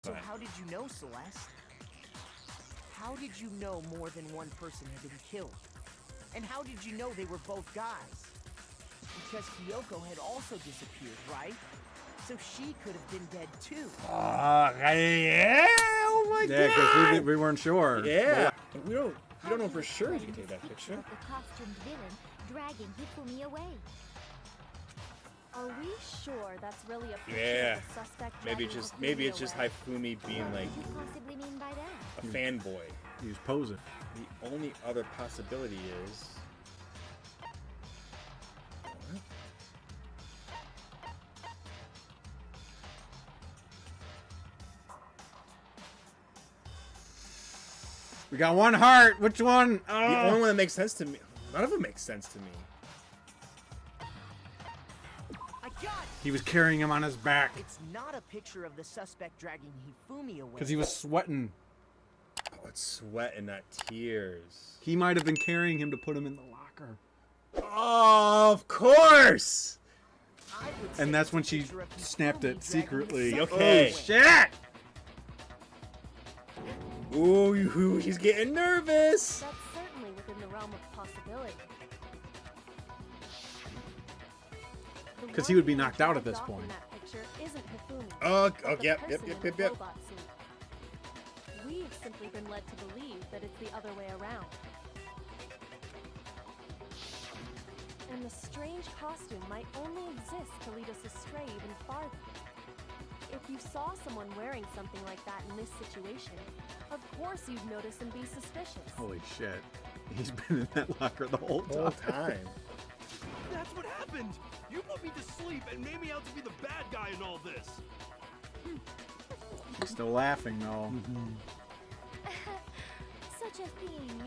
So how did you know, Celeste? How did you know more than one person had been killed? And how did you know they were both guys? Because Kyoko had also disappeared, right? So she could have been dead too. Yeah! Oh my god! Yeah, because we weren't sure. Yeah. We don't know for sure you can take that picture. Of the costumed villain dragging Hifumi away. Are we sure that's really a picture Yeah. of the suspect? Maybe it's just away? Hifumi being like What do you possibly mean by that? a fanboy. He was posing. The only other possibility is. We got one heart. Which one? The only one that makes sense to me. None of them make sense to me. I got it! He was carrying him on his back It's not a picture of the suspect dragging Hifumi away. because he was sweating. Oh, it's sweat and not tears. He might have been carrying him to put him in the locker. Oh, of course. I would say And that's it's when a she picture of snapped Hifumi it dragging secretly. the suspect Okay. away. Shit! Ooh, he's getting nervous. That's certainly within the realm of possibility. The 'Cause he one would be being knocked out at dragged this off in point. that picture isn't Hifumi, Oh, but the yep. person in the robot suit. We've simply been led to believe that it's the other way around. And the strange costume might only exist to lead us astray even farther. If you saw someone wearing something like that in this situation, of course you'd notice and be suspicious. Holy shit. He's been in that locker the whole Whole time. time. That's what happened! You put me to sleep and made me out to be the bad guy in all this! He's still laughing though. Such a thing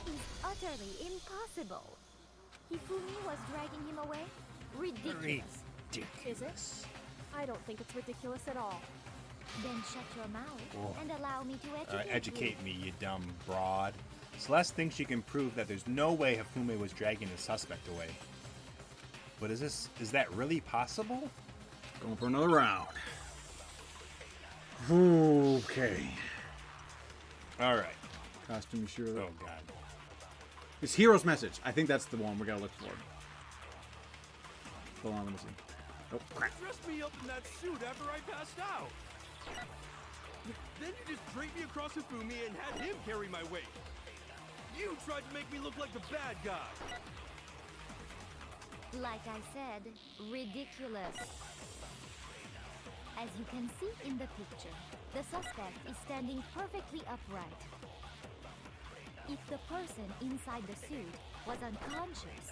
is utterly impossible. Hifumi was dragging him away? Ridiculous. Is it? I don't think it's ridiculous at all. Then shut your mouth and allow me to Educate me, you dumb broad. Celeste thinks she can prove that there's no way Hifumi was dragging the suspect away. But is that really possible? Going for another round. Okay. All right. Costume sure. Oh god. It's Hero's Message. I think that's the one we gotta look for. Hold on, let me see. Oh, crap. You dressed me up in that suit after I passed out! Then you just draped me across Hifumi and had him carry my weight! You tried to make me look like the bad guy! Like I said, ridiculous. As you can see in the picture, the suspect is standing perfectly upright. If the person inside the suit was unconscious,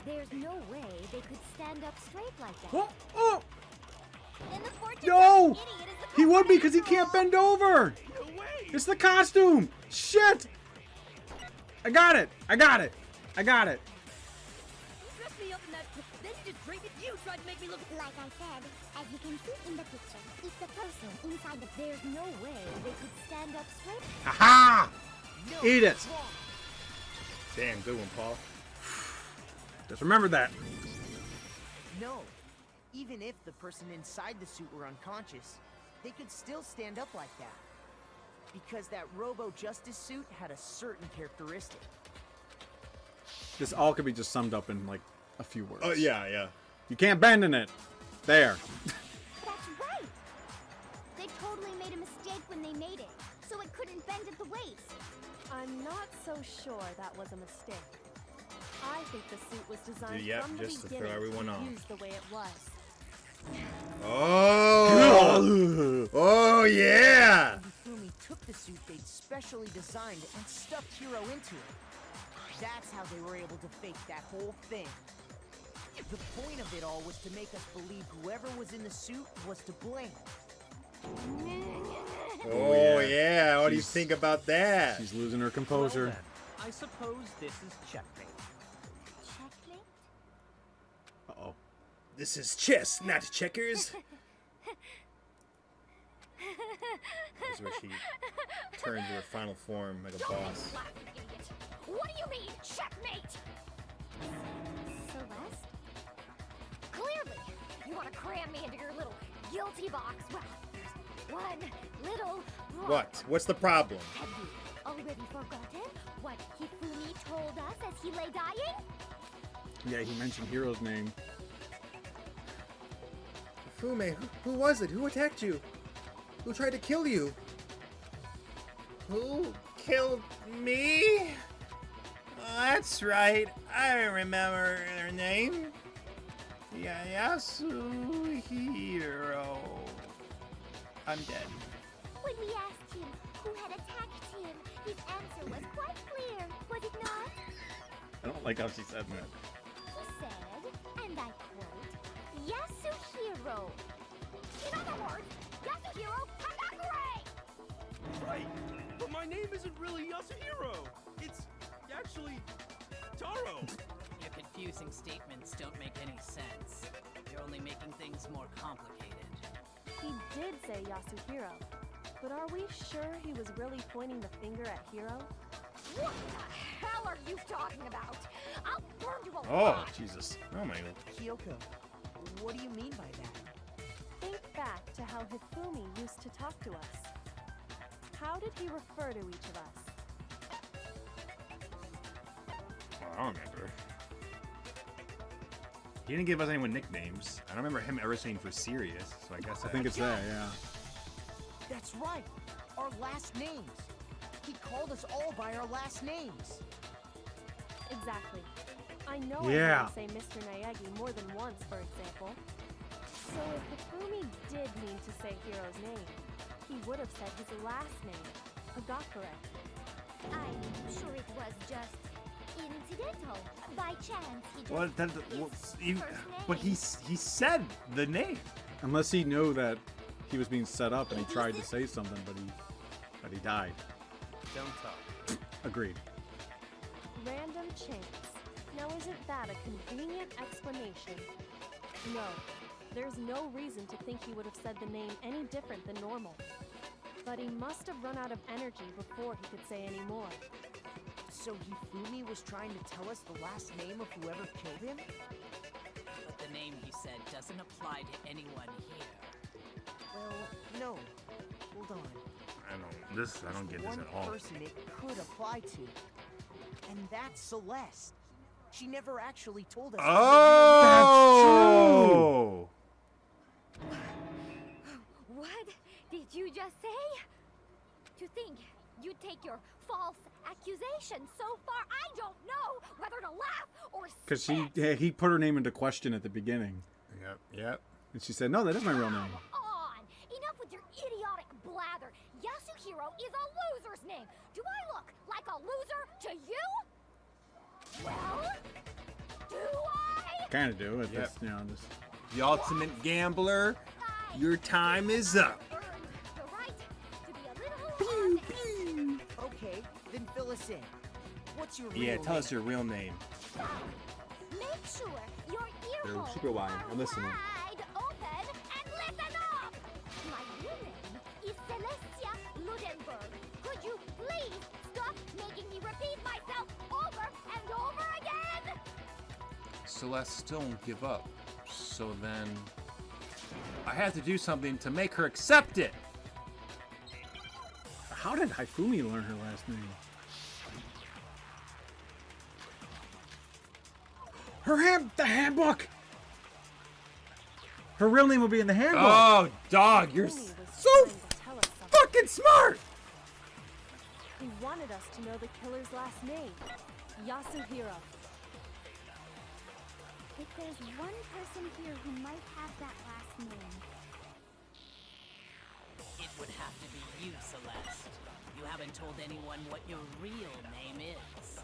there's no way they could stand up straight like that. Oh, oh! Then the fortune No! idiot is the He would be because he after can't all. bend over! No way! It's the costume! Shit! I got it! I got it! I got it! You dressed me up in that, then you just draped it. You tried to make me look like I said. As you can see in the picture, if the person inside the there's no way they could stand up straight. Aha! No, Eat it! it's wrong. Damn, good one, Paul. Just remember that. No. Even if the person inside the suit were unconscious, they could still stand up like that. Because that Robo-Justice suit had a certain characteristic. This all could be just summed up in like a few words. Oh yeah. You can't bend in it. There. That's right. They totally made a mistake when they made it, so it couldn't bend at the waist. I'm not so sure that was a mistake. I think the suit was designed Yep, from the just to throw beginning everyone to off. use the way it was. Oh! Oh yeah! Hifumi took the suit they'd specially designed and stuffed Hiro into it. That's how they were able to fake that whole thing. The point of it all was to make us believe whoever was in the suit was to blame. Oh yeah, what do you She's- think about that? She's losing her Well composure. then, I suppose this is checkmate. Checkmate? Uh-oh. This is chess, not checkers. This is where she turns to her final form like a boss. Laughing idiot. What do you mean, checkmate? Celeste? Clearly, you want to cram me into your little guilty box. Well, one little wrong. What? What's the problem? Have you already forgotten what Hifumi told us as he lay dying? Yeah, he mentioned Hero's name. Fume, who was it? Who attacked you? Who tried to kill you? Who killed me? That's right. I remember her name. Yasuhiro. I'm dead. When we asked him who had attacked him, his answer was quite clear, was it not? I don't like how she said that. He said, and I quote, Yasuhiro. In other words, Yasuhiro Hanagure! Right, but my name isn't really Yasuhiro. It's actually Taro. Your confusing statements don't make any sense. You're only making things more complicated. He did say Yasuhiro, but are we sure he was really pointing the finger at Hiro? What the hell are you talking about? I'll burn you Oh, alive! Jesus. Oh, my God. Kyoko, what do you mean by that? Think back to how Hifumi used to talk to us. How did he refer to each of us? I don't remember. He didn't give us anyone nicknames. I don't remember him ever saying for serious, so I guess I think it's that, yeah. That's right. Our last names. He called us all by our last names. Exactly. I know Yeah. I heard him say Mr. Naegi more than once, for example. So if Hifumi did mean to say Hiro's name, he would have said his last name, Hagakure. I'm sure it was just incidental. By chance, he just Well, that, used well, his even, first but name. he said the name. Unless he knew that he was being set up and he tried to say something, but he died. Don't talk. Agreed. Random chance. Now isn't that a convenient explanation? No. There's no reason to think he would have said the name any different than normal. But he must have run out of energy before he could say any more. So Hifumi was trying to tell us the last name of whoever killed him? But the name he said doesn't apply to anyone here. Well, no. Hold on. I don't get this One at all. person it could apply to. And that's Celeste. She never actually told us. Oh! What did you just say? To think you take your false accusation so far, I don't know whether to laugh or Because spit. he put her name into question at the beginning. Yep. And she said, no, that is my real name. Come on! Enough with your idiotic blather. Yasuhiro is a loser's name. Do I look like a loser to you? Well, do I? Kind of do. It Yep. just, you know, just... The ultimate gambler, your time is up. Earned the right to be a little Okay, then fill us in. What's your real Yeah, tell name? us your real name. Make sure your ear They're holes super wide. are I'm listening. wide open and listen up. My real name is Celestia Ludenberg. Could you please stop making me repeat myself over and over again? Celeste still won't give up. So then, I have to do something to make her accept it. How did Hifumi learn her last name? The handbook! Her real name will be in the handbook. Oh, dog, you're Hifumi was so trying to tell us something. fucking smart. He wanted us to know the killer's last name, Yasuhiro. If there's one person here who might have that last name, It would have to be you, Celeste. You haven't told anyone what your real name is.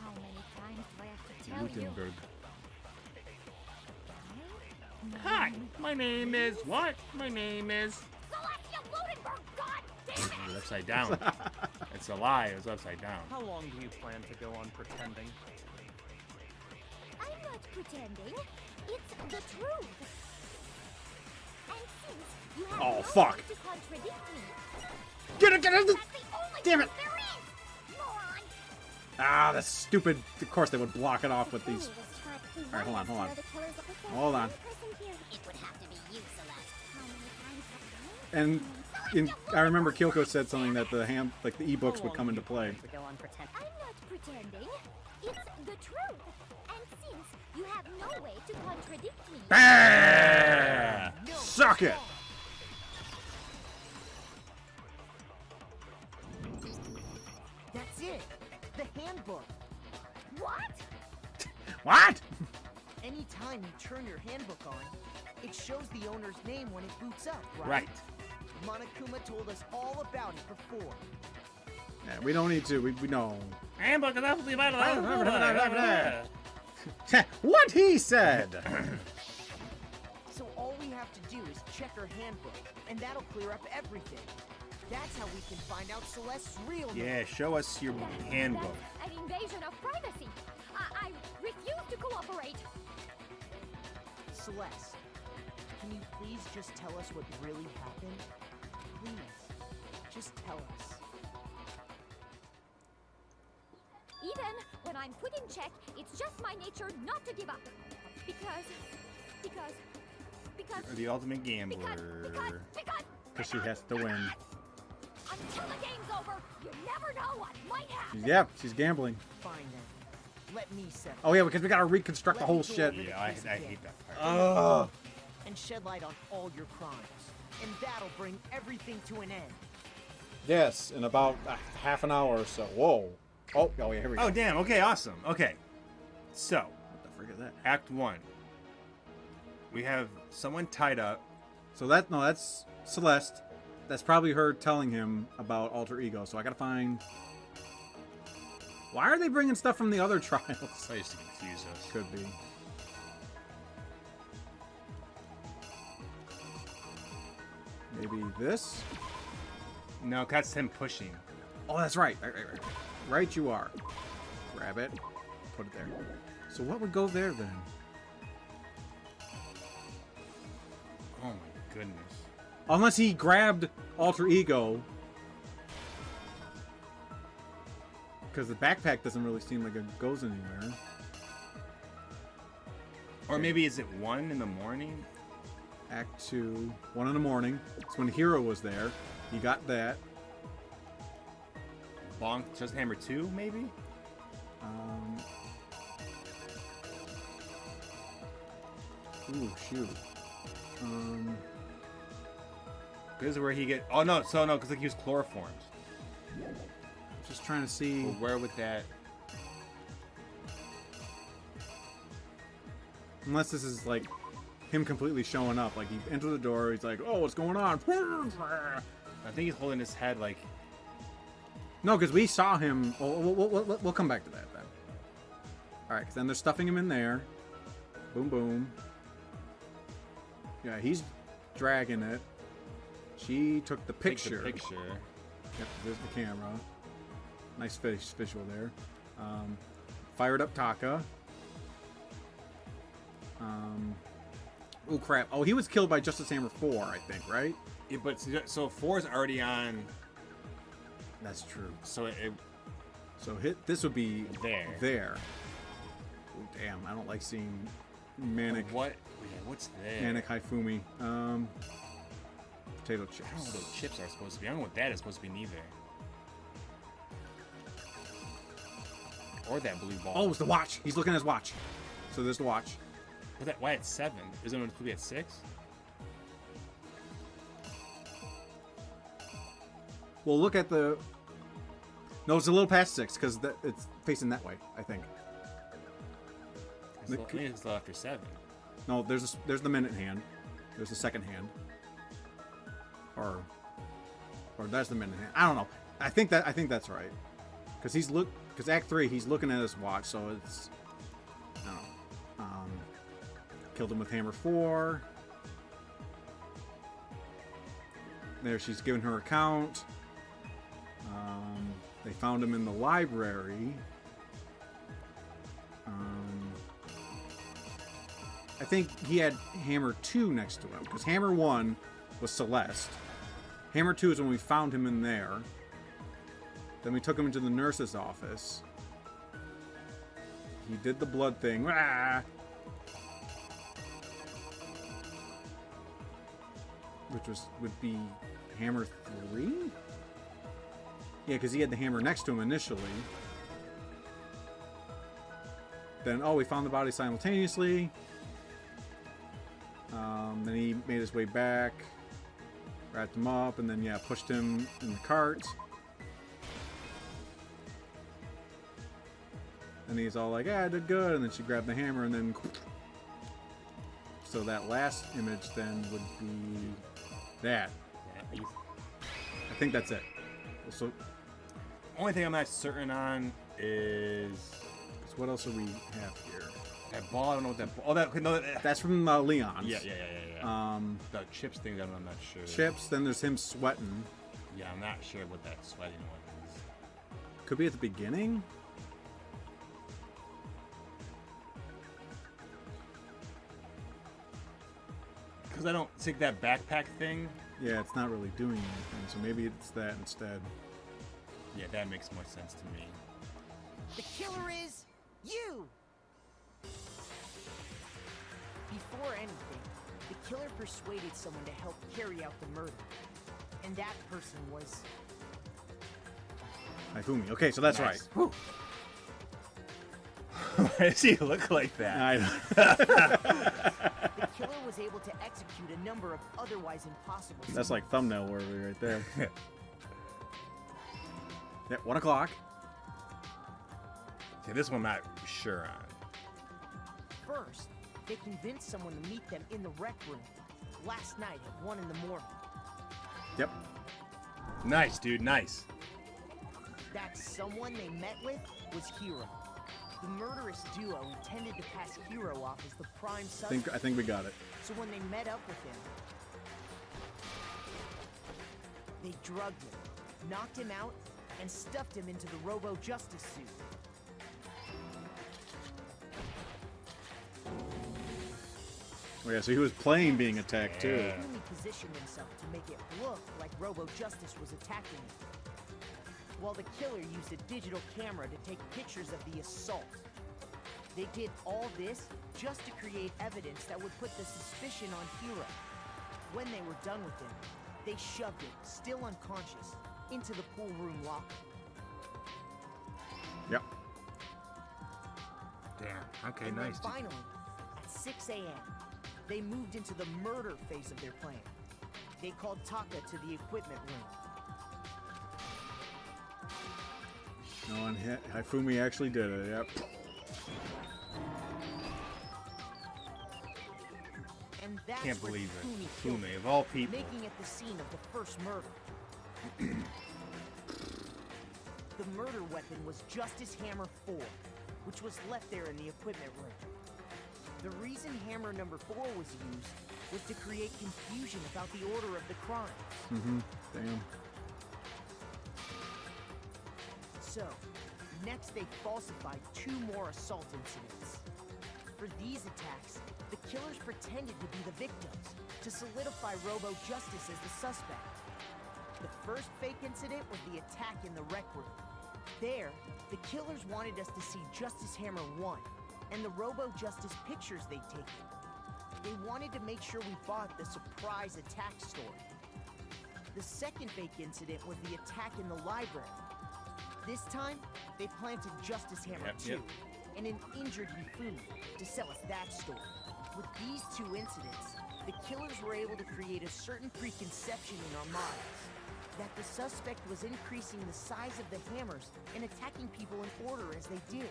how many times do I have to tell you? Ludenberg. Hi, my name is what? My name is. Celestia Ludenberg, god damn it! It's upside down. It's a lie. It was upside down. How long do you plan to go on pretending? I'm not pretending. It's the truth. And since you have Oh, no fuck. right to contradict me, Get it! that's the only Damn truth it. there is, moron! Ah, that's stupid. Of course they would block it off with these. Alright, hold on, hold on. Hold Hold on. It would have to be you, Celeste. How many times have I? And I remember Kyoko said something that the ebooks would come into play. To go on pretend. I'm not pretending. It's the truth. And since you have no way to contradict me, Ah! Suck it. That's it. The handbook. what? What? Anytime you turn your handbook on, it shows the owner's name when it boots up, right? Right. Monokuma told us all about it before. Yeah, we don't need to. We know. Handbook is absolutely vital. What he said. So all we have to do is check her handbook, and that'll clear up everything. That's how we can find out Celeste's real name. Yeah, show us your handbook. That's an invasion of privacy. I refuse to cooperate. Celeste, can you please just tell us what really happened? Please, just tell us. Even when I'm put in check, it's just my nature not to give up. Because You're the ultimate gambler. Because she has to win. Until the game's over, you never know what might happen. Yeah, she's gambling. Fine then. Let me settle. Oh yeah, because we gotta reconstruct the whole shit. Yeah, I hate that part. Ugh. And shed light on all your crimes. And that'll bring everything to an end. Yes, in about half an hour or so. Whoa. Oh yeah, here we go. Oh, damn. Okay, awesome. Okay. So, What the frick is that? Act 1. We have someone tied up. So that's Celeste. That's probably her telling him about alter ego. So I gotta find. Why are they bringing stuff from the other trials? Probably just to confuse us. Could be. Maybe this? No, that's him pushing. Oh, that's right. Right, you are. Grab it. Put it there. So what would go there then? Oh my goodness. Unless he grabbed alter ego. Because the backpack doesn't really seem like it goes anywhere. Or maybe is it 1 in the morning? Act 2, 1 in the morning. It's when Hero was there. He got that. Bonk, just hammer 2, maybe? Ooh, shoot. This is where he get. Oh no, so no, because like he was chloroformed. Just trying to see. Well, where would that? Unless this is like him completely showing up. Like he entered the door, he's like, oh, what's going on? I think he's holding his head like. No, because we saw him. We'll come back to that then. Alright, because then they're stuffing him in there. Boom, boom. Yeah, he's dragging it. She took the picture. Take the picture. Yep, there's the camera. Nice visual there. Fired up Taka. Oh crap. Oh, he was killed by Justice Hammer 4, I think, right? Yeah, but so 4 is already on. That's true. So So this would be there. There. Oh, damn, I don't like seeing manic. What? Yeah, what's there? Manic Haifumi. Potato chips. I don't know what those chips are supposed to be. I don't know what that is supposed to be neither. Or that blue ball. Oh, it's the watch. He's looking at his watch. So there's the watch. But that, why at 7? Isn't it supposed to be at 6? Well, look at the. No, it's a little past 6 because it's facing that way, I think. I think it's still after 7. No, there's the minute hand. There's the second hand. Or that's the minute hand. I don't know. I think that's right. Because Act 3 he's looking at his watch, so it's I don't know. Killed him with hammer 4. There she's giving her account. They found him in the library. I think he had Hammer 2 next to him, because Hammer 1 was Celeste. Hammer 2 is when we found him in there. Then we took him into the nurse's office. He did the blood thing. Ah! would be Hammer 3? Yeah, because he had the hammer next to him initially. Then, oh, we found the body simultaneously. Then he made his way back, wrapped him up, and then, yeah, pushed him in the cart. And he's all like, yeah, I did good. And then she grabbed the hammer, and then... So that last image then would be that. I think that's it. So, Only thing I'm not certain on is... so what else do we have here? That ball, I don't know what that ball... Oh, that... No, That's from Leon's. yeah. The chips thing, I'm not sure. Chips, then there's him sweating. Yeah, I'm not sure what that sweating one is. Could be at the beginning. Because I don't think that backpack thing... Yeah, it's not really doing anything, so maybe it's that instead. Yeah, that makes more sense to me. The killer is you! Before anything, the killer persuaded someone to help carry out the murder. And that person was... Hifumi. Okay, so that's Nice. right. Why does he look like that? I The killer was able to execute a number of otherwise impossible That's like thumbnail worthy right there. Yeah, 1 o'clock. Okay, this one I'm not sure on. First, they convinced someone to meet them in the rec room last night at 1 in the morning. Yep. Nice, dude, nice. That someone they met with was Hiro. The murderous duo intended to pass Hiro off as the prime suspect. I think we got it. So when they met up with him, they drugged him, knocked him out, and stuffed him into the Robo-Justice suit. Oh yeah, so he was playing being attacked too. Yeah. He positioned himself to make it look like Robo-Justice was attacking him, while the killer used a digital camera to take pictures of the assault. They did all this just to create evidence that would put the suspicion on Hiro. When they were done with him, they shoved him, still unconscious, into the pool room locker. Yep. Damn. Okay, And nice. then finally, at 6 a.m., they moved into the murder phase of their plan. They called Taka to the equipment room. No, and Hifumi actually did it. Yep. And that's Can't where believe Hifumi it. killed Fume, him, of all people. making it the scene of the first murder. The murder weapon was Justice Hammer 4, which was left there in the equipment room. The reason Hammer number 4 was used was to create confusion about the order of the crime. Mm-hmm. Damn. So, next they falsified 2 more assault incidents. For these attacks, the killers pretended to be the victims to solidify Robo-Justice as the suspect. The first fake incident was the attack in the rec room. There, the killers wanted us to see Justice Hammer 1 and the Robo-Justice pictures they'd taken. They wanted to make sure we bought the surprise attack story. The second fake incident was the attack in the library. This time, they planted Justice Hammer 2 and an injured Hifumi to sell us that story. With these 2 incidents, the killers were able to create a certain preconception in our minds that the suspect was increasing the size of the hammers and attacking people in order as they did.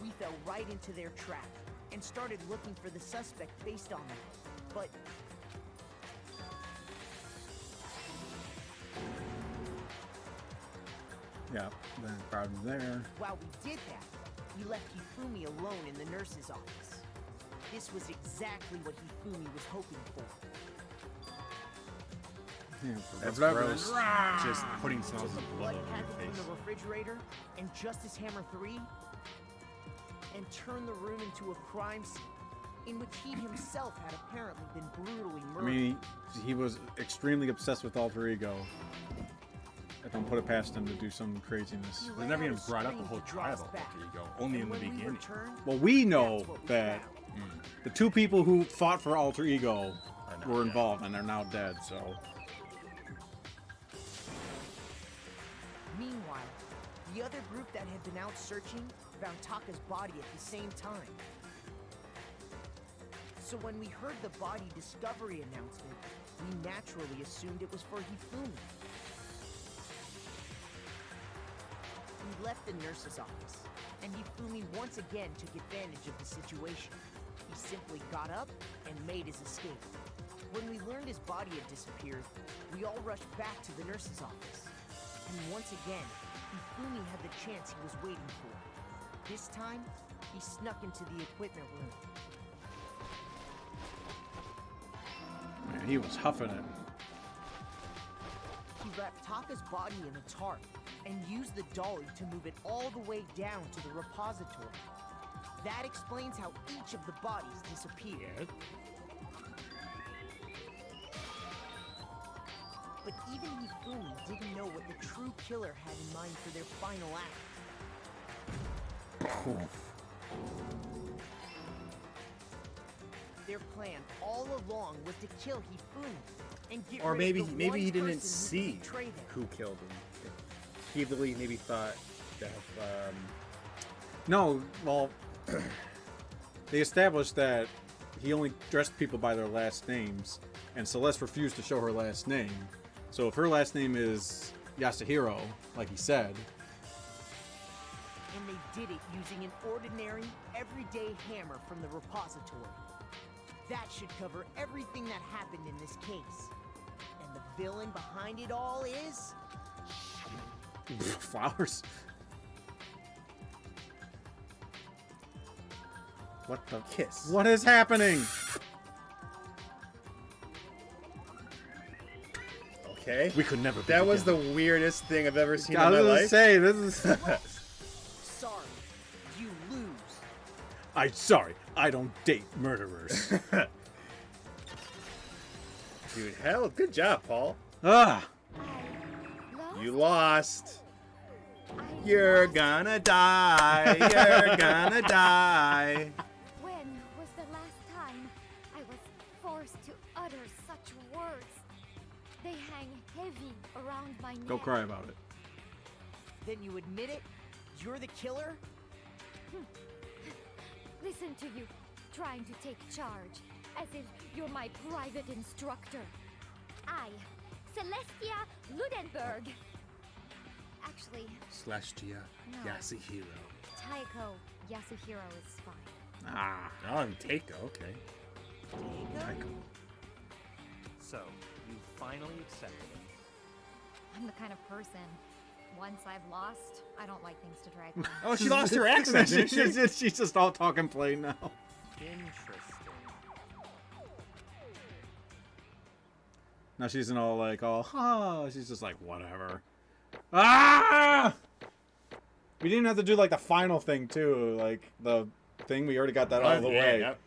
We fell right into their trap and started looking for the suspect based on that. But Yep. Then problem there. while we did that, we left Hifumi alone in the nurse's office. This was exactly what Hifumi was hoping for. Yeah, That's whatever. gross. Just putting some Took a blood blood over packet your from face. the refrigerator and Justice Hammer 3 and turned the room into a crime scene in which he himself had apparently been brutally I murdered. mean, he was extremely obsessed with alter ego. I don't put it past him to do some craziness. He They let never out even a brought up the scream whole to draw trial us of back. alter ego. Only And in the when we beginning. returned, Well, we know that's what we that found. the 2 people who fought for alter ego were involved, and they're now dead. So Meanwhile, the other group that had been out searching found Taka's body at the same time. So when we heard the body discovery announcement, we naturally assumed it was for Hifumi. We left the nurse's office, and Hifumi once again took advantage of the situation. He simply got up and made his escape. When we learned his body had disappeared, we all rushed back to the nurse's office. And once again, Hifumi had the chance he was waiting for. This time, he snuck into the equipment room. man, he was huffing it. He wrapped Taka's body in a tarp and used the dolly to move it all the way down to the repository. That explains how each of the bodies disappeared. But even Hifumi didn't know what the true killer had in mind for their final act. Their plan all along was to kill Hifumi and get Or rid of maybe the he one didn't person who see betrayed him. who killed him. He really maybe thought that No, well, they established that he only dressed people by their last names, and Celeste refused to show her last name. So if her last name is Yasuhiro, like he said, And they did it using an ordinary, everyday hammer from the repository. That should cover everything that happened in this case. And the villain behind it all is... flowers. what the kiss? What is happening? Okay. We could never. That was the weirdest thing I've ever seen I in was my gonna life. say this is. Sorry, you lose. I'm sorry. I don't date murderers. Dude, hell, good job, Paul. Ah. You lost. I You're lost. gonna die. You're gonna die. When was the last time I was forced to utter such words? They hang heavy around my neck. Go cry about it. Then you admit it? You're the killer? Listen to you, trying to take charge, as if you're my private instructor. I, Celestia Ludenberg. Actually, Celestia No. Yasuhiro. Taiko Yasuhiro is fine. Ah. Oh, and Taiko, okay. So, you finally accepted it. I'm the kind of person, once I've lost, I don't like things to drag on. Oh, she lost her accent, didn't she? She's just all talking plain now. Interesting. Now she's all like, oh, she's just like, whatever. Ah! We didn't have to do like the final thing too, like the thing. We already got that out of the way. Yep.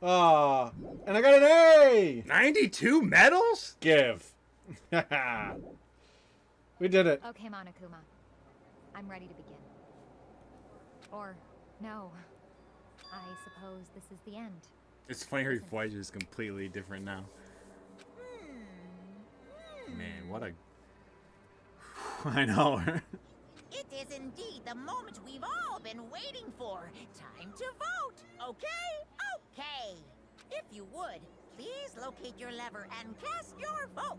Ah, and I got an A. 92 medals? Give. We did it. Okay, Monokuma. I'm ready to begin. Or, no. I suppose this is the end. It's funny her voice is completely different now. Man, what a... I know. It is indeed the moment we've all been waiting for. Time to vote. Okay? Okay. If you would, please locate your lever and cast your vote.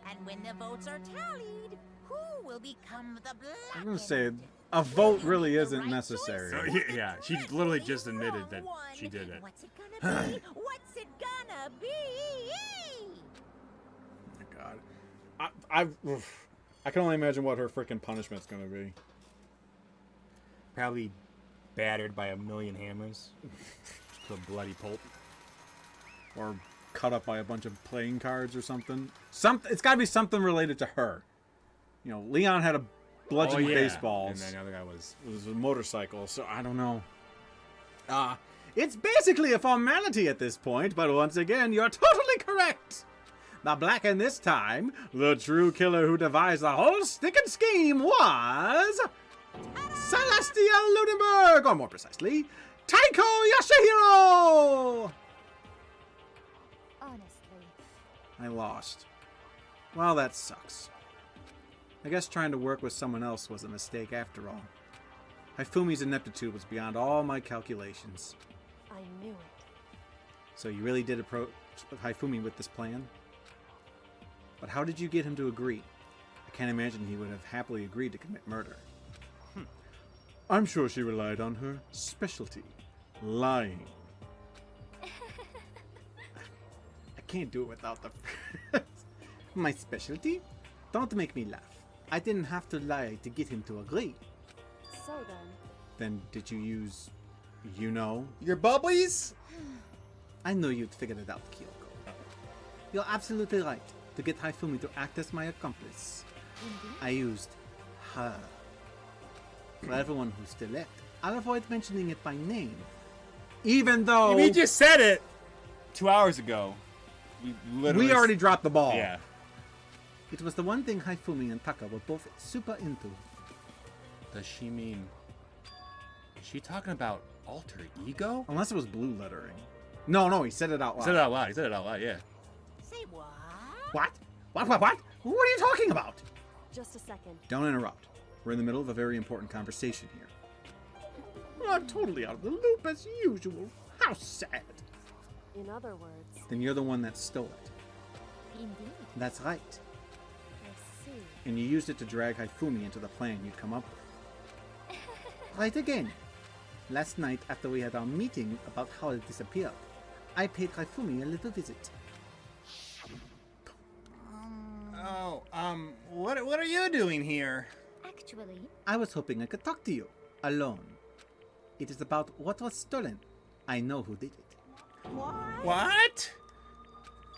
And when the votes are tallied, who will become the black? I'm gonna say a vote really isn't Oh, necessary. yeah, she literally just admitted that she did it. What's it gonna be? What's it gonna be? Oh my God, I can only imagine what her freaking punishment's gonna be. Probably battered by a million hammers. To a bloody pulp. Or cut up by a bunch of playing cards or something. It's got to be something related to her. You know, Leon had a bludgeoning baseballs. And then the other guy was... It was a motorcycle, so I don't know. It's basically a formality at this point, but once again, you're totally correct. The black in this time, the true killer who devised the whole sticking scheme was... Celestia Ludenberg, or more precisely, Taiko Yasuhiro! I lost. Well, that sucks. I guess trying to work with someone else was a mistake after all. Hifumi's ineptitude was beyond all my calculations. I knew it. So you really did approach Hifumi with this plan? But how did you get him to agree? I can't imagine he would have happily agreed to commit murder. I'm sure she relied on her specialty, lying. I can't do it without the... My specialty? Don't make me laugh. I didn't have to lie to get him to agree. So then, Then did you use... you know? Your bubblies? I know you'd figured it out, Kyoko. You're absolutely right. To get Hifumi to act as my accomplice, I used her. For everyone who's still left, I'll avoid mentioning it by name. Even though... We just said it 2 hours ago. We already dropped the ball. Yeah. It was the one thing Hifumi and Taka were both super into. Does she mean... Is she talking about alter ego? Unless it was blue lettering. No, he said it out He loud. said it out loud. He said it out loud, yeah. Say what? What? What? What are you talking about? just a second. Don't interrupt. We're in the middle of a very important conversation here. I'm totally out of the loop as usual. How sad. In other words, Then you're the one that stole it. Indeed. That's right. I see. And you used it to drag Hifumi into the plan you'd come up with. Right again. Last night, after we had our meeting about how it disappeared, I paid Hifumi a little visit. What are you doing here? Actually, I was hoping I could talk to you, alone. It is about what was stolen. I know who did it. What?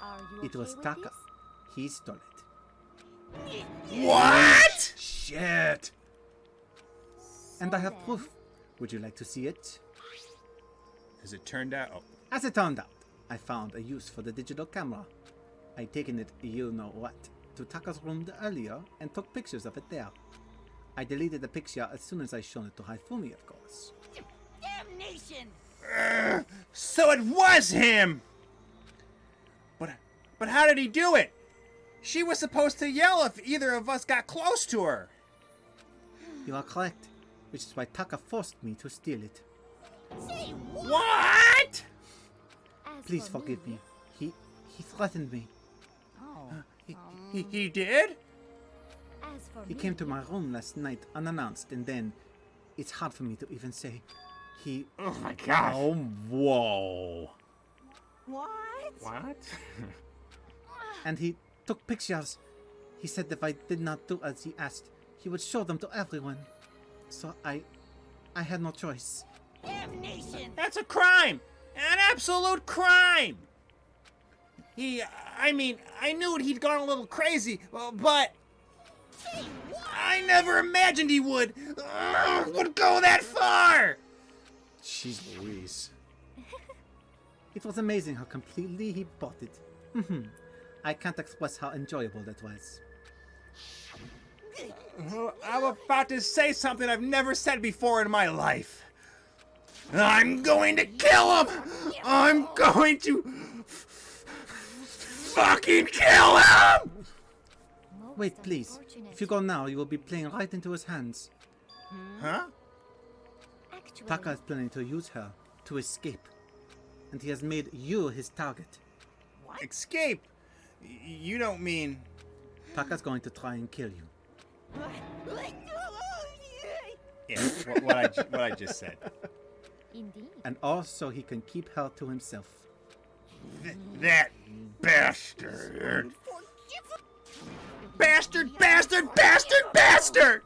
Are you It was okay with Taka. this? He stole it. What? Shit! And I have then- proof. Would you like to see it? As it turned out... Oh, As it turned out, I found a use for the digital camera. I taken it, you know what, to Taka's room earlier and took pictures of it there. I deleted the picture as soon as I shown it to Hifumi, of course. Damnation! so it was him! But how did he do it? She was supposed to yell if either of us got close to her. You are correct, which is why Taka forced me to steal it. Say what? What? as Please for forgive me. He threatened me. He did? As for He me, came to my room last night unannounced, and then it's hard for me to even say. He. Oh my gosh. Oh, whoa. What? What? And he took pictures. He said if I did not do as he asked, he would show them to everyone. So I had no choice. Damnation! That's a crime! An absolute crime! I knew he'd gone a little crazy, but Say what? I never imagined he would go that far! Jeez Louise. It was amazing how completely he bought it. I can't express how enjoyable that was. I'm about to say something I've never said before in my life. I'm going to kill him! I'm going to fucking kill him! most Wait, please. unfortunate. If you go now, you will be playing right into his hands. Huh? Actually, Taka is planning to use her to escape. And he has made you his target. Escape? You don't mean... Taka's going to try and kill you. Yeah, what I just said. indeed. And also he can keep her to himself. That bastard! Bastard, bastard, bastard, bastard!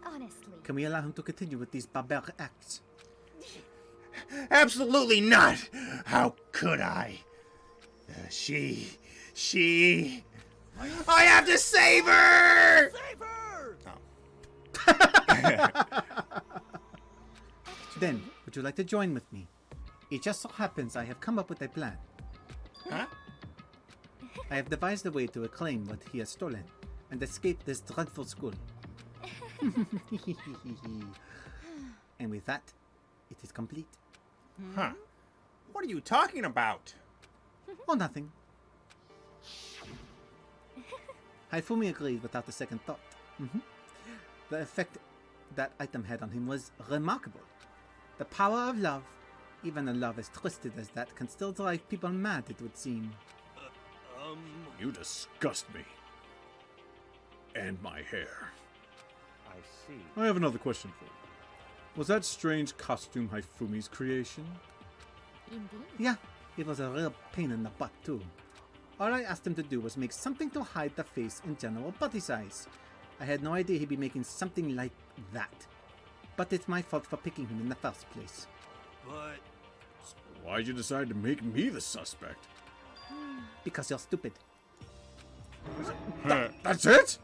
Honestly, Can we allow him to continue with these barbaric acts? Absolutely not! How could I? She... I have to save her! Save her! Then, would you like to join with me? It just so happens I have come up with a plan. Huh? I have devised a way to reclaim what he has stolen and escape this dreadful school. And with that, it is complete. Huh? What are you talking about? Oh, nothing. Haifumi agreed without a second thought. The effect that item had on him was remarkable. The power of love, even a love as twisted as that, can still drive people mad, it would seem. You disgust me. And my hair. I see. I have another question for you. Was that strange costume Haifumi's creation? Indeed. Yeah, it was a real pain in the butt, too. All I asked him to do was make something to hide the face in general body size. I had no idea he'd be making something like that. But it's my fault for picking him in the first place. But... So why'd you decide to make me the suspect? Because you're stupid. That's it?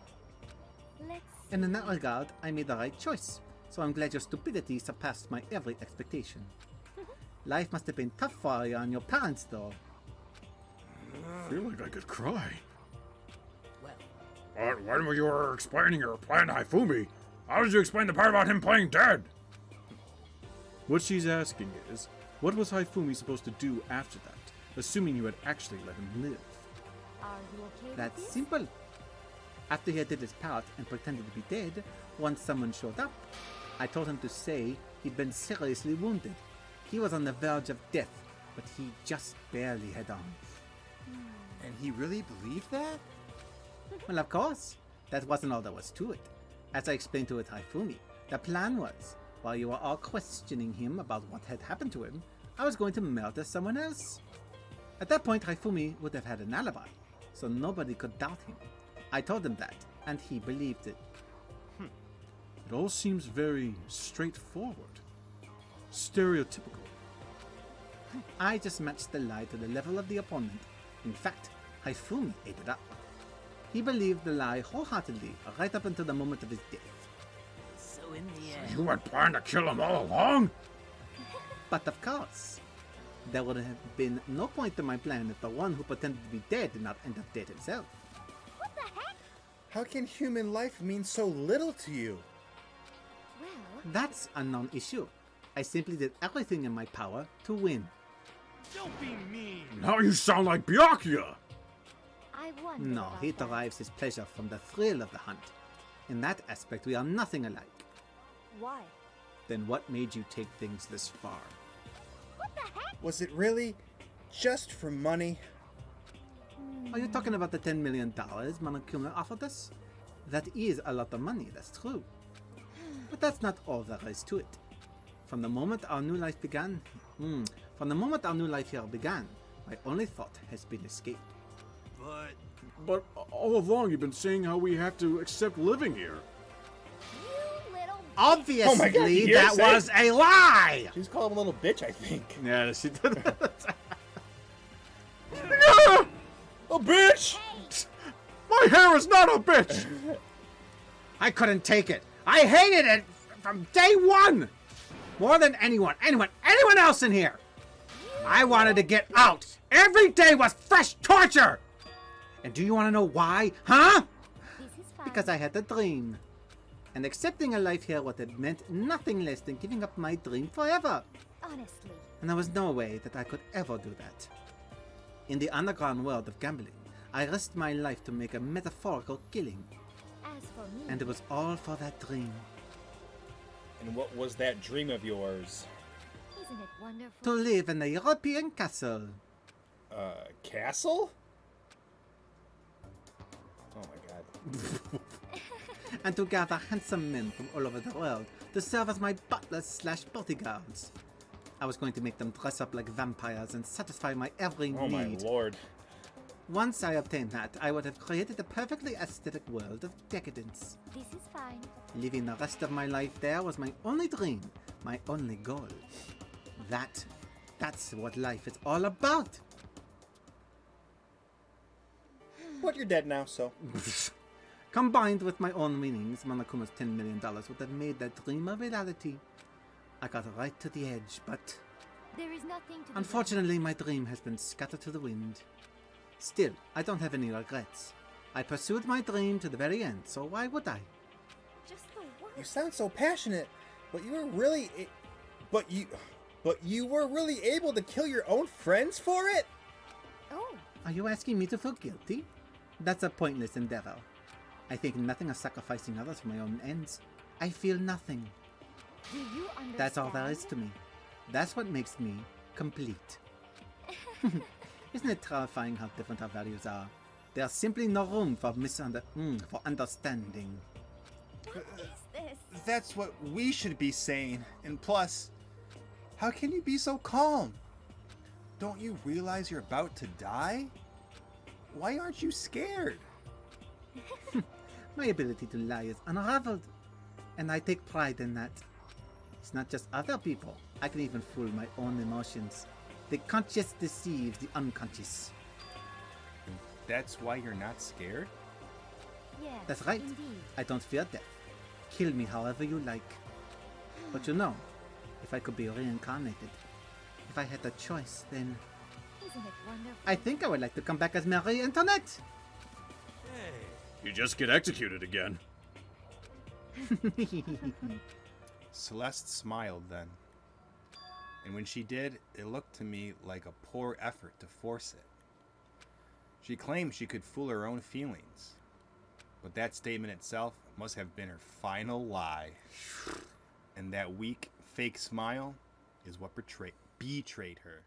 Let's And in that regard, I made the right choice. So I'm glad your stupidity surpassed my every expectation. Life must have been tough for you and your parents, though. I feel like I could cry. Well, When you were explaining your plan to Haifumi, how did you explain the part about him playing dead? What she's asking is, what was Haifumi supposed to do after that, assuming you had actually let him live? Are you okay with That's this? simple. After he did his part and pretended to be dead, once someone showed up, I told him to say he'd been seriously wounded. He was on the verge of death, but he just barely had on. And he really believed that? Well, of course. That wasn't all there was to it. As I explained to Haifumi, the plan was, while you were all questioning him about what had happened to him, I was going to murder someone else. At that point, Haifumi would have had an alibi, so nobody could doubt him. I told him that, and he believed it. It all seems very straightforward. Stereotypical. I just matched the lie to the level of the opponent. In fact, Haifumi ate it up. He believed the lie wholeheartedly right up until the moment of his death. so in the end... You had planned to kill him all along? But of course, there would have been no point to my plan if the one who pretended to be dead did not end up dead himself. What the heck? How can human life mean so little to you? Well, That's a non-issue. I simply did everything in my power to win. Don't be mean. Now you sound like Byakuya. I wonder No, about he that. derives his pleasure from the thrill of the hunt. In that aspect, we are nothing alike. Why? Then what made you take things this far? What the heck? Was it really just for money? Are you talking about the $10 million Monokuma offered us? That is a lot of money, that's true. But that's not all there is to it. From the moment our new life began, my only thought has been escape. But all along you've been saying how we have to accept living here. You little... Obviously, Oh my God, you hear that us say- was a lie! She's called him a little bitch, I think. Yeah, she did. A bitch! My hair is not a bitch! I couldn't take it. I hated it from day one! More than anyone else in here! I wanted to get out! Every day was fresh torture! And do you want to know why? Huh? This is fine. Because I had a dream. And accepting a life here would have meant nothing less than giving up my dream forever. Honestly. And there was no way that I could ever do that. In the underground world of gambling, I risked my life to make a metaphorical killing. As for me... And it was all for that dream. And what was that dream of yours? Isn't it wonderful? To live in a European castle. Castle? Oh my god. And to gather handsome men from all over the world to serve as my butlers/bodyguards. I was going to make them dress up like vampires and satisfy my every Oh my need. lord. Once I obtained that, I would have created a perfectly aesthetic world of decadence. This is fine. Living the rest of my life there was my only dream, my only goal. That's what life is all about. But you're dead now, so. Combined with my own winnings, Monokuma's $10 million would have made that dream a reality. I got right to the edge, but There is nothing to be unfortunately my dream has been scattered to the wind. Still, I don't have any regrets. I pursued my dream to the very end, so why would I? done. Just the worst. You sound so passionate, but you were really. But you were really able to kill your own friends for it? Oh, Are you asking me to feel guilty? That's a pointless endeavor. I think nothing of sacrificing others for my own ends. I feel nothing. Do you understand? That's all there is to me. That's what makes me complete. Isn't it terrifying how different our values are? There's simply no room for for understanding. What is this? That's what we should be saying. And plus, how can you be so calm? Don't you realize you're about to die? Why aren't you scared? My ability to lie is unraveled, and I take pride in that. It's not just other people. I can even fool my own emotions. The conscious deceives the unconscious. That's why you're not scared? Yes, That's right. Indeed. I don't fear death. Kill me however you like. But you know, if I could be reincarnated, if I had a choice, then Isn't it wonderful? I think I would like to come back as Marie Antoinette. Hey, You just get executed again. Celeste smiled then. And when she did, it looked to me like a poor effort to force it. She claimed she could fool her own feelings. But that statement itself must have been her final lie. And that weak, fake smile is what betrayed her.